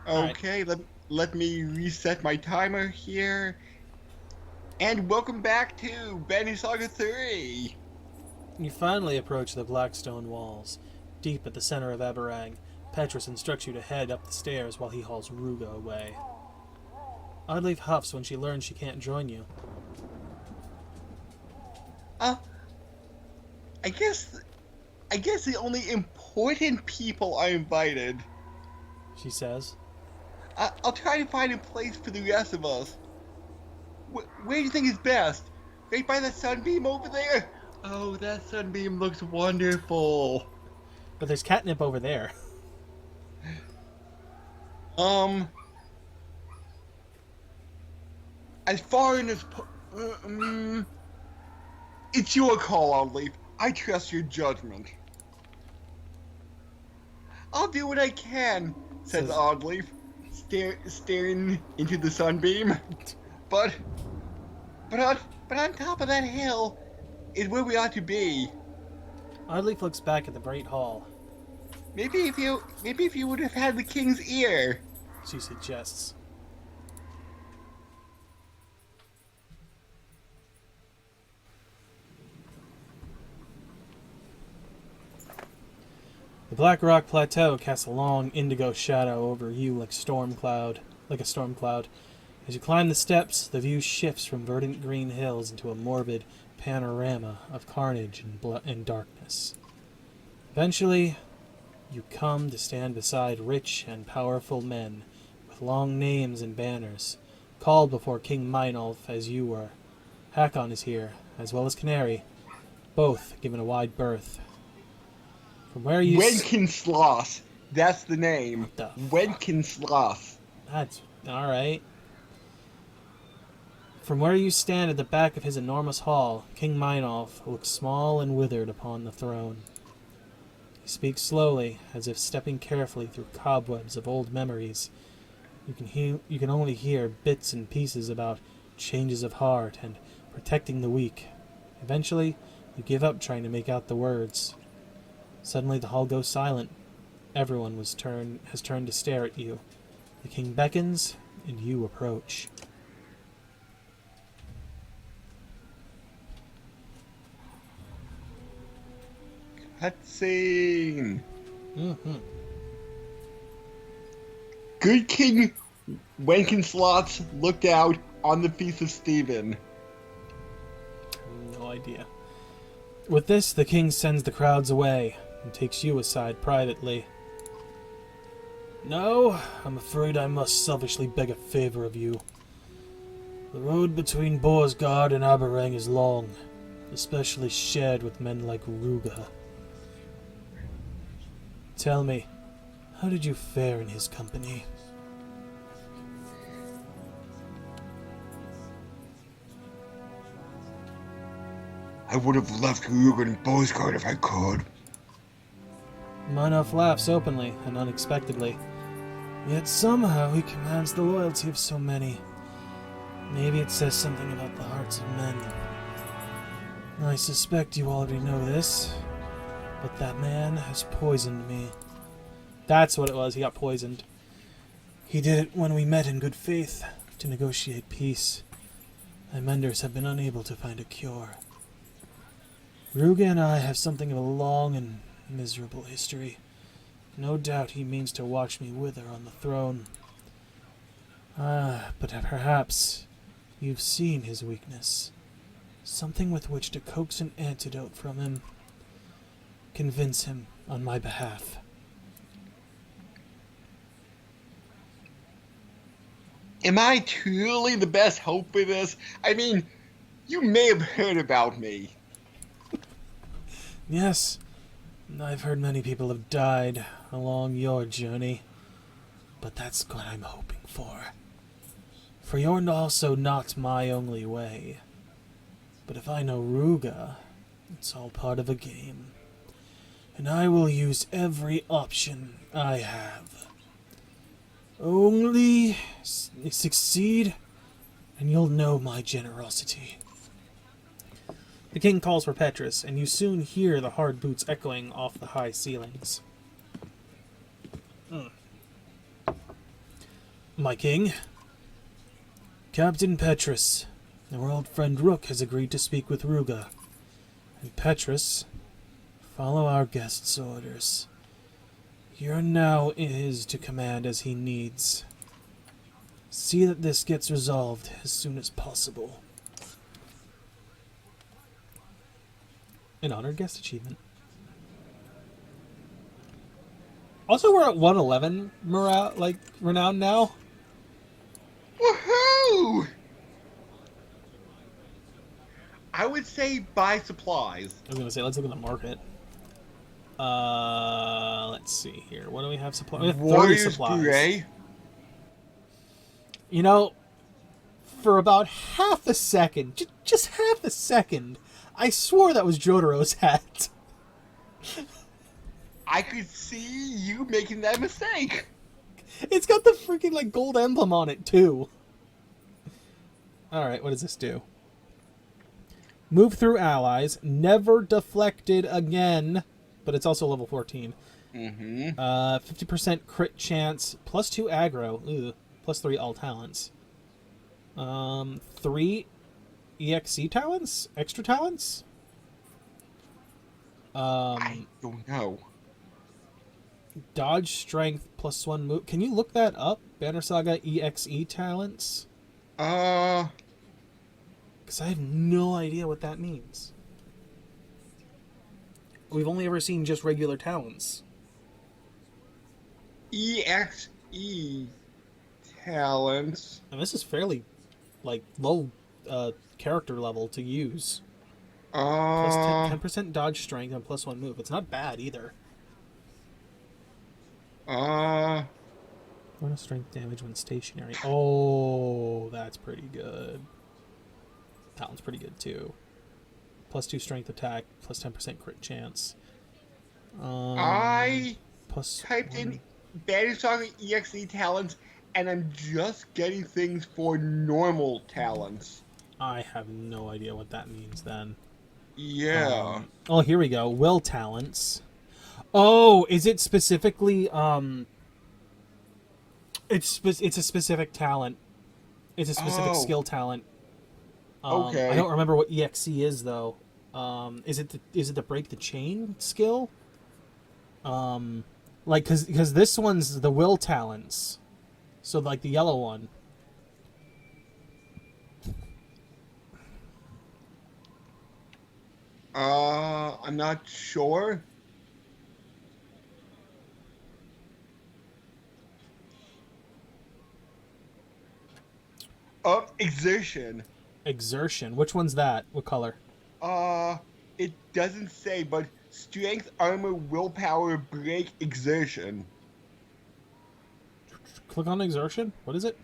Alright. Okay, let me reset my timer here. And welcome back to Saga 3! You finally approach the Blackstone walls. Deep at the center of Aberrang, Petrus instructs you to head up the stairs while he hauls Ruga away. Oddleaf huffs when she learns she can't join you. Uh, I guess the only important people are invited. She says. I'll try to find a place for the rest of us. Where do you think is best? Right by the sunbeam over there? Oh, that sunbeam looks wonderful. But there's catnip over there. As far as it's your call, Oddleaf. I trust your judgment. I'll do what I can, says Oddleaf, staring into the sunbeam. But on top of that hill is where we ought to be. Oddleaf looks back at the bright hall. Maybe if you would have had the king's ear, she suggests. The Black Rock Plateau casts a long indigo shadow over you like a storm cloud. As you climb the steps, the view shifts from verdant green hills into a morbid panorama of carnage and darkness. Eventually, you come to stand beside rich and powerful men with long names and banners, called before King Meinolf as you were. Hakon is here, as well as Canary, both given a wide berth. From where you... Wenceslas, that's the name. What the Wenceslas. That's alright. From where you stand at the back of his enormous hall, King Meinolf looks small and withered upon the throne. He speaks slowly, as if stepping carefully through cobwebs of old memories. You can only hear bits and pieces about changes of heart and protecting the weak. Eventually, you give up trying to make out the words. Suddenly the hall goes silent. Everyone has turned to stare at you. The king beckons, and you approach. Cutscene. Mm-hmm. Good King Wenceslas looked out on the feast of Stephen. No idea. With this, the king sends the crowds away and takes you aside privately. No, I'm afraid I must selfishly beg a favor of you. The road between Borsgard and Aberrang is long, especially shared with men like Ruga. Tell me, how did you fare in his company? I would have left Ruger and Borsgard if I could. Meinolf laughs openly and unexpectedly. Yet somehow he commands the loyalty of so many. Maybe it says something about the hearts of men. I suspect you already know this, but that man has poisoned me. That's what it was, he got poisoned. He did it when we met in good faith, to negotiate peace. My menders have been unable to find a cure. Ruga and I have something of a long and miserable history. No doubt he means to watch me wither on the throne. But perhaps you've seen his weakness. Something with which to coax an antidote from him. Convince him on my behalf. Am I truly the best hope for this? I mean, you may have heard about me. Yes, I've heard many people have died along your journey. But that's what I'm hoping for. For you're also not my only way. But if I know Ruga, it's all part of a game. And I will use every option I have. Only succeed, and you'll know my generosity. The king calls for Petrus, and you soon hear the hard boots echoing off the high ceilings. My king, Captain Petrus, our old friend Rook has agreed to speak with Ruga. And Petrus, follow our guest's orders. You're now his to command as he needs. See that this gets resolved as soon as possible. An honored guest achievement. Also, we're at 111 morale, renown now. Woohoo! I would say buy supplies. I was gonna say, let's look at the market. Let's see here. What do we have supply? We have 30 Warriors supplies. Beret. You know, for about half a second, just half a second, I swore that was Jotaro's hat. I could see you making that mistake. It's got the freaking, gold emblem on it, too. Alright, what does this do? Move through allies. Never deflected again. But it's also level 14. 50% crit chance. Plus 2 aggro. Ugh. Plus 3 all talents. 3 EXC talents? Extra talents? I don't know. Dodge strength plus 1 move. Can you look that up? Banner Saga EXE talents? Because I have no idea what that means. We've only ever seen just regular talents. EXE talents. And this is fairly, low character level to use. Plus 10% dodge strength and plus 1 move. It's not bad either. Bonus strength damage when stationary. Oh, that's pretty good. That one's pretty good too. Plus 2 strength attack, plus 10% crit chance. I plus typed 1. in Banner Saga EXE talents, and I'm just getting things for normal talents. I have no idea what that means then. Yeah. Oh, here we go. Will talents. Oh, is it specifically it's a specific talent. It's a specific skill talent. Okay. I don't remember what EXE is though. Is it the break the chain skill? Cuz this one's the will talents. So the yellow one. I'm not sure. Exertion. Exertion. Which one's that? What color? It doesn't say, but strength, armor, willpower, break, exertion. Click on exertion. What is it?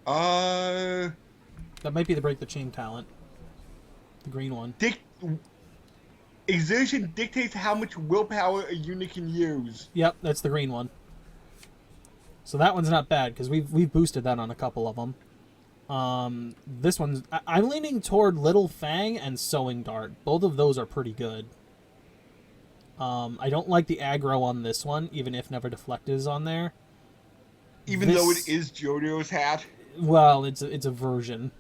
That might be the break the chain talent. The green one. Exertion dictates how much willpower a unit can use. Yep, that's the green one. So that one's not bad because we've boosted that on a couple of them. This one's I'm leaning toward Little Fang and Sowing Dart. Both of those are pretty good. I don't like the aggro on this one, even if Never Deflected is on there. Even though it is JoJo's hat. Well, it's a version.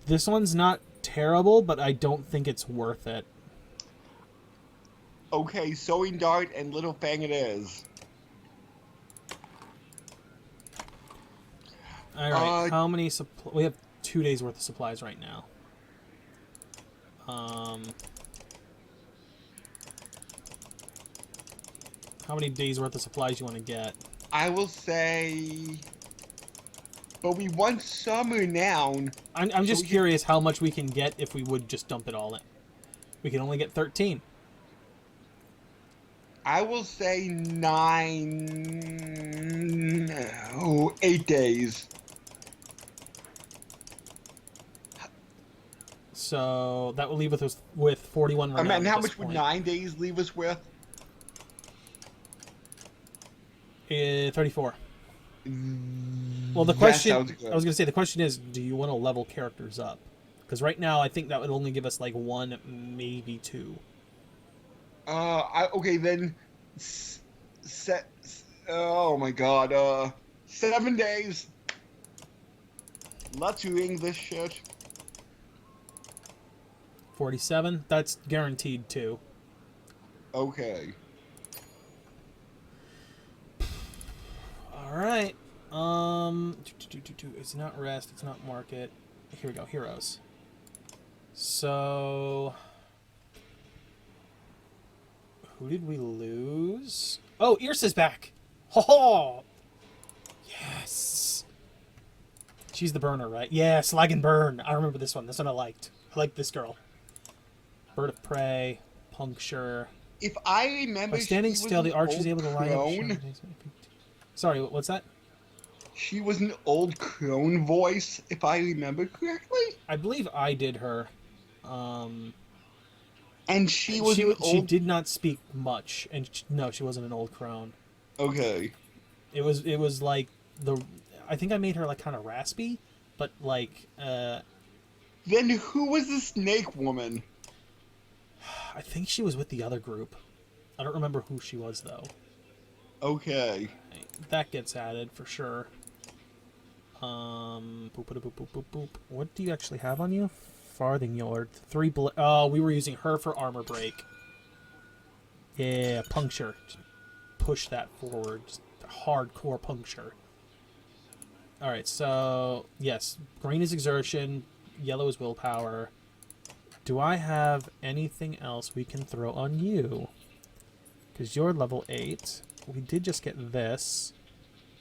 This one's not terrible, but I don't think it's worth it. Okay, Sowing Dart and Little Fang it is. Alright, how many we have 2 days worth of supplies right now. How many days worth of supplies you want to get? I will say... But we want summer now. I'm just curious how much we can get if we would just dump it all in. We can only get 13. I will say 8 days. So that will leave us with 41 renown. And how much would 9 days leave us with? 34. Well, the question... That sounds good. I was going to say, the question is, do you want to level characters up? Because right now, I think that would only give us, 1, maybe 2. Okay, then Oh my god. 7 days. Let's ring this shit. 47. That's guaranteed too. Okay. All right. It's not rest. It's not market. Here we go. Heroes. So, who did we lose? Oh, Irsa's back. Ho! Yes. She's the burner, right? Yeah, Slag and Burn. I remember this one. This one I liked. I liked this girl. Bird of Prey, Puncture. If I remember, By standing still, the archer is able to line up. Sorry, what's that? She was an old crone voice, if I remember correctly. I believe I did her. And she was she did not speak much, and no, she wasn't an old crone. Okay. It was like I think I made her like kind of raspy, but like. Then who was the snake woman? I think she was with the other group. I don't remember who she was though. Okay. That gets added for sure. Boop, boop, boop, boop, boop, boop. What do you actually have on you? Farthing Yard. 3 oh, we were using her for armor break. Yeah, puncture. Just push that forward. Just hardcore puncture. Alright, so yes, green is exertion, yellow is willpower. Do I have anything else we can throw on you? Because you're level 8. We did just get this.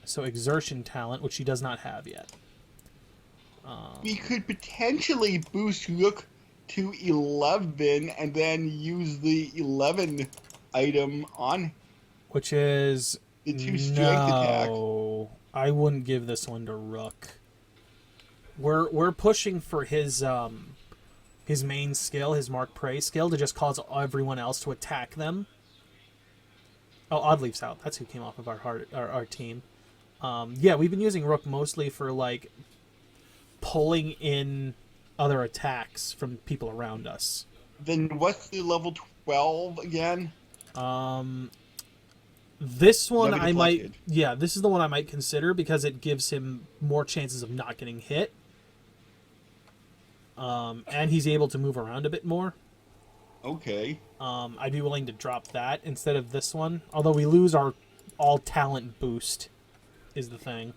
So exertion talent, which she does not have yet. We could potentially boost Rook to 11 and then use the 11 item on Which is... the 2 strength attack. I wouldn't give this one to Rook. We're pushing for his main skill, his Mark Prey skill, to just cause everyone else to attack them. Oh, Oddleaf's out. That's who came off of our team. Yeah, we've been using Rook mostly for, like, pulling in other attacks from people around us. Then what's the level 12 again? This one I might... Yeah, this is the one I might consider because it gives him more chances of not getting hit. And he's able to move around a bit more. Okay. I'd be willing to drop that instead of this one. Although we lose our all-talent boost, is the thing.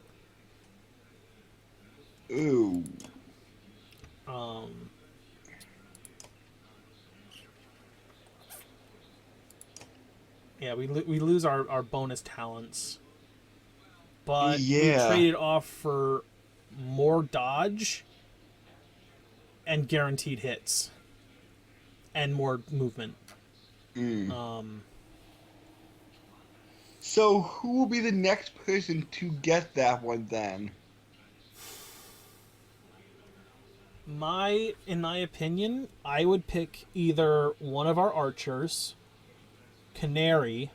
Ooh. Yeah, we lose our bonus talents. But yeah, we traded off for more dodge and guaranteed hits. And more movement. So who will be the next person to get that one then? In my opinion, I would pick either one of our archers, Canary,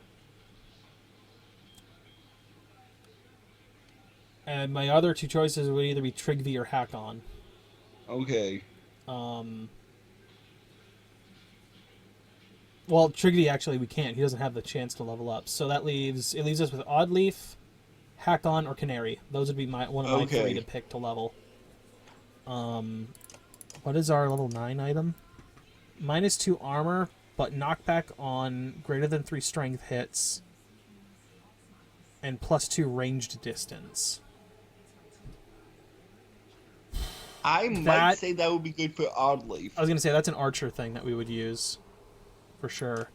and my other 2 choices would either be Trigby or Hakon. Okay. Well, Trigby actually we can't. He doesn't have the chance to level up. So that leaves us with Oddleaf, Hakon, or Canary. Those would be one of my 3 to pick to level. What is our level 9 item? -2 armor, but knockback on greater than 3 strength hits, and +2 ranged distance. I might say that would be good for Oddleaf. I was gonna say that's an archer thing that we would use. For sure.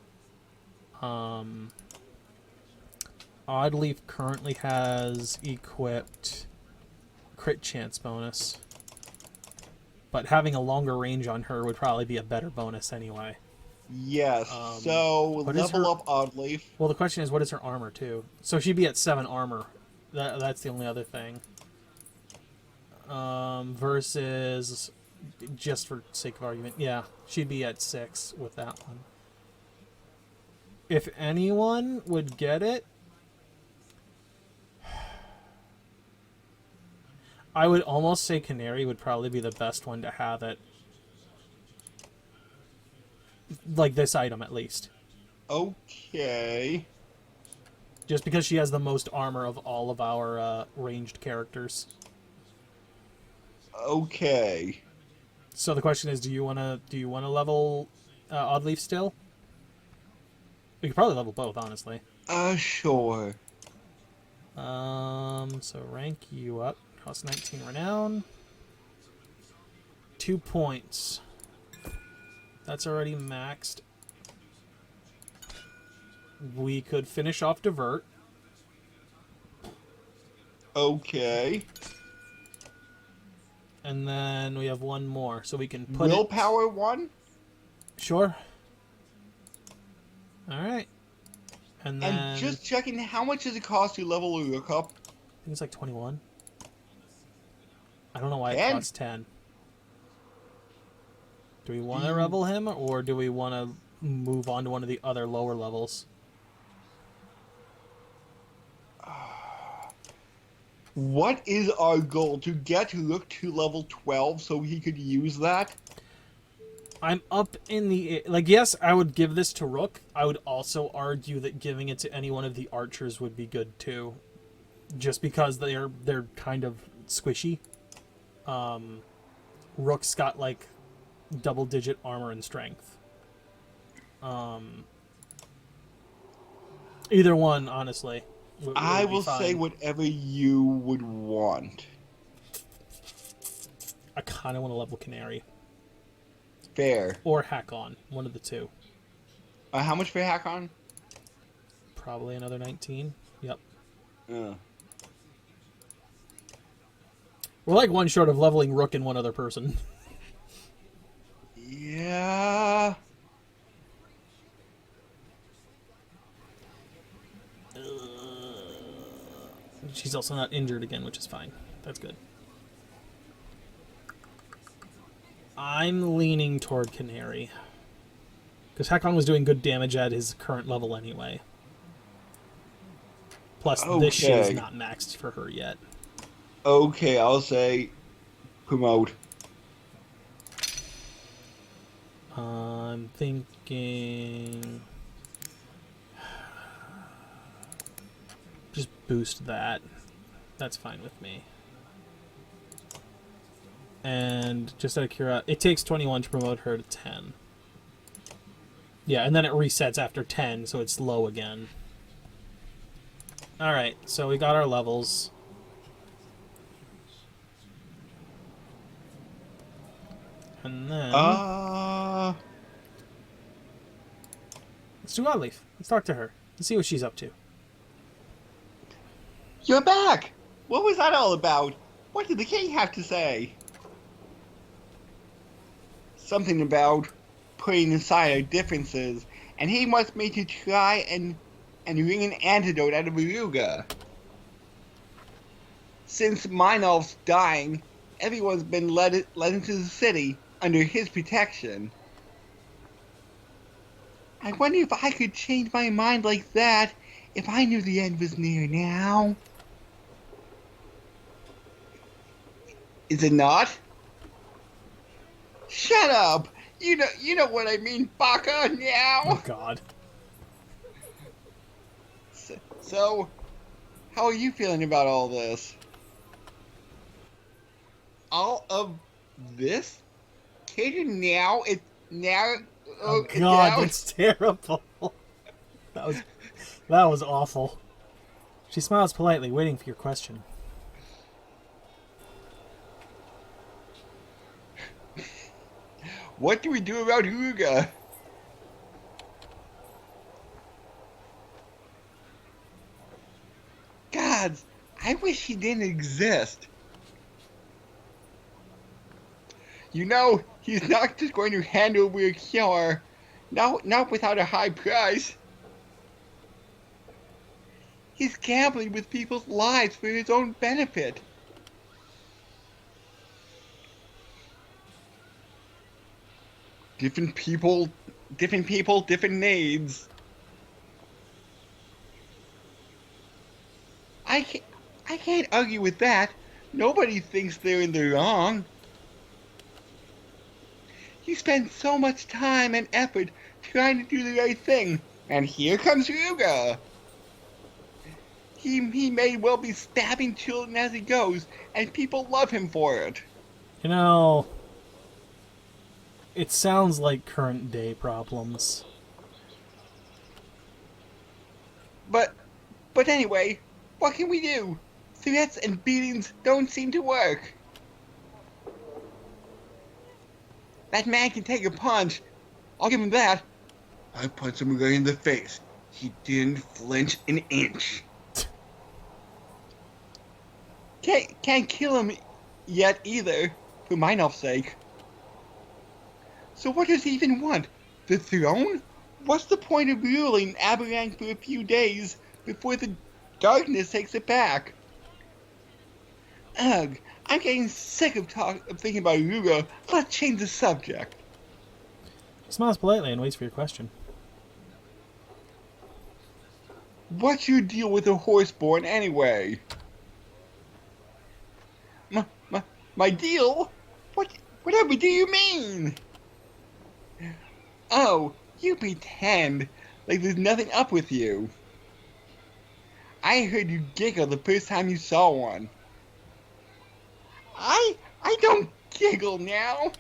Oddleaf currently has equipped crit chance bonus. But having a longer range on her would probably be a better bonus anyway. Yes, so level up Oddleaf. Well, the question is, what is her armor, too? So she'd be at 7 armor. That's the only other thing. Versus, just for sake of argument, yeah, she'd be at 6 with that one. If anyone would get it, I would almost say Canary would probably be the best one to have it. Like this item, at least. Okay. Just because she has the most armor of all of our ranged characters. Okay. So the question is, do you wanna level Oddleaf still? We could probably level both, honestly. Sure. So rank you up. Cost 19 renown. 2 points. That's already maxed. We could finish off Divert. Okay. And then we have one more, so we can put Willpower 1? Sure. Alright. And then... And just checking, how much does it cost to level Uruk up? I think it's like 21. I don't know why 10? it costs 10. Do we want to level him, or do we want to move on to one of the other lower levels? What is our goal? To get Rook to level 12 so he could use that? I'm up in the... Like, yes, I would give this to Rook. I would also argue that giving it to any one of the archers would be good, too. Just because they're kind of squishy. Rook's got, like, double-digit armor and strength. Either one, honestly. I will say whatever you would want. I kind of want to level Canary. Fair. Or Hakon. One of the two. How much for Hakon? Probably another 19. Yep. We're like one short of leveling Rook and one other person. Yeah. She's also not injured again, which is fine. That's good. I'm leaning toward Canary. Because Hakon was doing good damage at his current level anyway. Plus, this shit is not maxed for her yet. Okay, I'll say promote. I'm thinking... Just boost that. That's fine with me. And just out of curiosity, it takes 21 to promote her to 10. Yeah, and then it resets after 10, so it's low again. Alright, so we got our levels. And then... Let's do Oddleaf. Let's talk to her. Let's see what she's up to. You're back! What was that all about? What did the king have to say? Something about putting aside our differences, and he wants me to try and wring an antidote out of Aruga. Since Minolf's dying, everyone's been led into the city under his protection. I wonder if I could change my mind like that if I knew the end was near now. Is it not? Shut up! You know what I mean, Baka, now! Oh, God. So, how are you feeling about all this? All of this? Katie, now? Oh, God, now? that's terrible. That was awful. She smiles politely, waiting for your question. What do we do about Uga? Gods, I wish he didn't exist. You know, he's not just going to hand over a cure, not without a high price. He's gambling with people's lives for his own benefit. Different people, different needs. I can't argue with that. Nobody thinks they're in the wrong. You spend so much time and effort trying to do the right thing, and here comes Ryuga. he may well be stabbing children as he goes, and people love him for it. You know, it sounds like current day problems. But anyway, what can we do? Threats and beatings don't seem to work. That man can take a punch. I'll give him that. I punched him right in the face. He didn't flinch an inch. Can't kill him yet either, for Meinolf's sake. So what does he even want? The throne? What's the point of ruling Aberrang for a few days before the darkness takes it back? Ugh, I'm getting sick of thinking about Ruga. Let's change the subject. He smiles politely and waits for your question. What's your deal with the Horseborn anyway? My deal? Whatever do you mean? Oh, you pretend like there's nothing up with you. I heard you giggle the first time you saw one. I don't giggle now.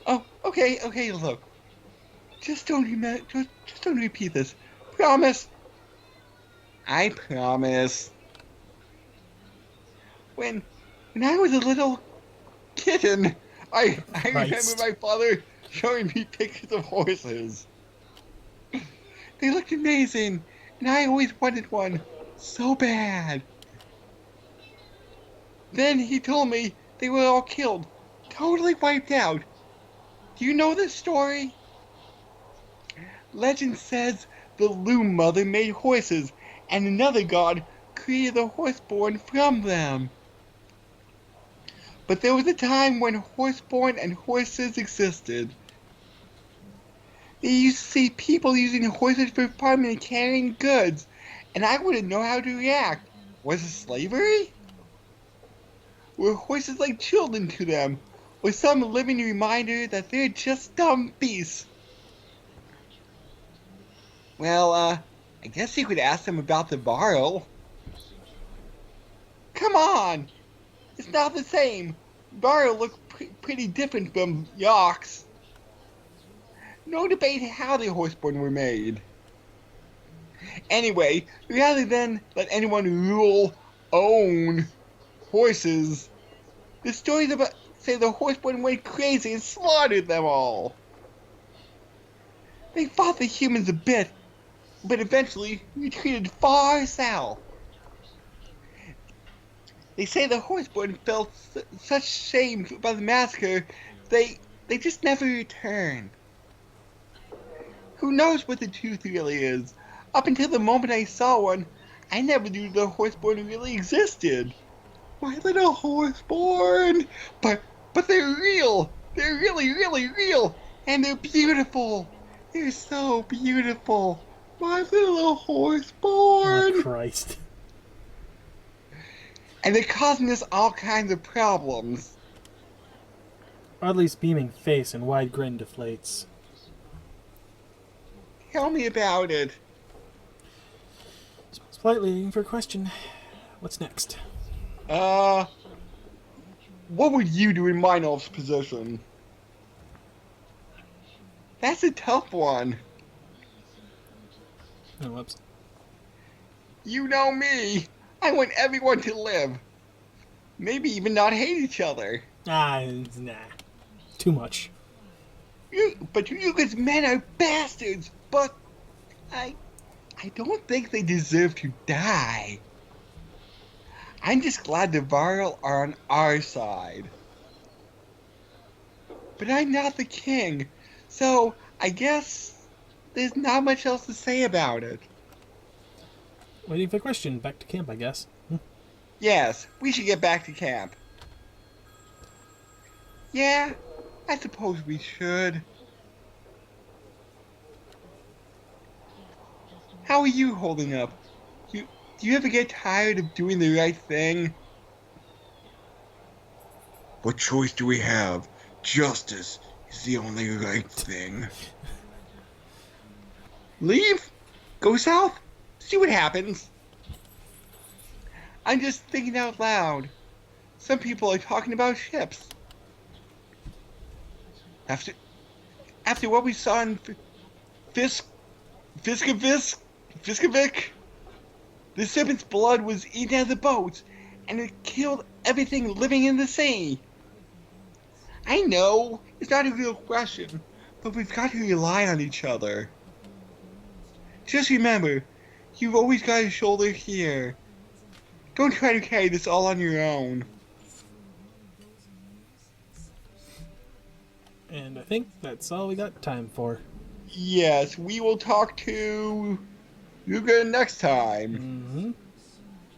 Oh, okay, look. Just don't repeat this. Promise. I promise. When I was a little kitten, I remember my father showing me pictures of horses. They looked amazing, and I always wanted one so bad. Then he told me they were all killed, totally wiped out. Do you know this story? Legend says the Loom Mother made horses, and another god created the Horseborn from them. But there was a time when Horseborn and horses existed. They used to see people using horses for farming and carrying goods, and I wouldn't know how to react. Was it slavery? Were horses like children to them, or some living reminder that they're just dumb beasts? Well, I guess you could ask them about the Varl. Come on! It's not the same. Varl look pretty different from Yox. No debate how the Horseborn were made. Anyway, rather than let anyone own horses, the stories about say the Horseborn went crazy and slaughtered them all. They fought the humans a bit, but eventually retreated far south. They say the Horseborn felt such shame about the massacre, they just never returned. Who knows what the truth really is? Up until the moment I saw one, I never knew the Horseborn really existed. My little Horseborn! But they're real! They're really, really real! And they're beautiful! They're so beautiful! My little Horseborn! Oh, Christ. And they're causing us all kinds of problems. Oddly's beaming face and wide grin deflates. Tell me about it. Smiles politely for a question. What's next? What would you do in Meinolf's position? That's a tough one. Oh, whoops. You know me. I want everyone to live. Maybe even not hate each other. Nah. Too much. But you guys men are bastards. But I don't think they deserve to die. I'm just glad the Varl are on our side. But I'm not the king, so I guess there's not much else to say about it. Waiting for the question. Back to camp, I guess. Yes, we should get back to camp. Yeah, I suppose we should. How are you holding up? Do you ever get tired of doing the right thing? What choice do we have? Justice is the only right thing. Leave? Go south? See what happens. I'm just thinking out loud. Some people are talking about ships. After what we saw in Fiskovic, the serpent's blood was eaten out of the boats, and it killed everything living in the sea. I know, it's not a real question, but we've got to rely on each other. Just remember, you've always got a shoulder here. Don't try to carry this all on your own. And I think that's all we got time for. Yes, we will talk to Yuga next time. Mm-hmm.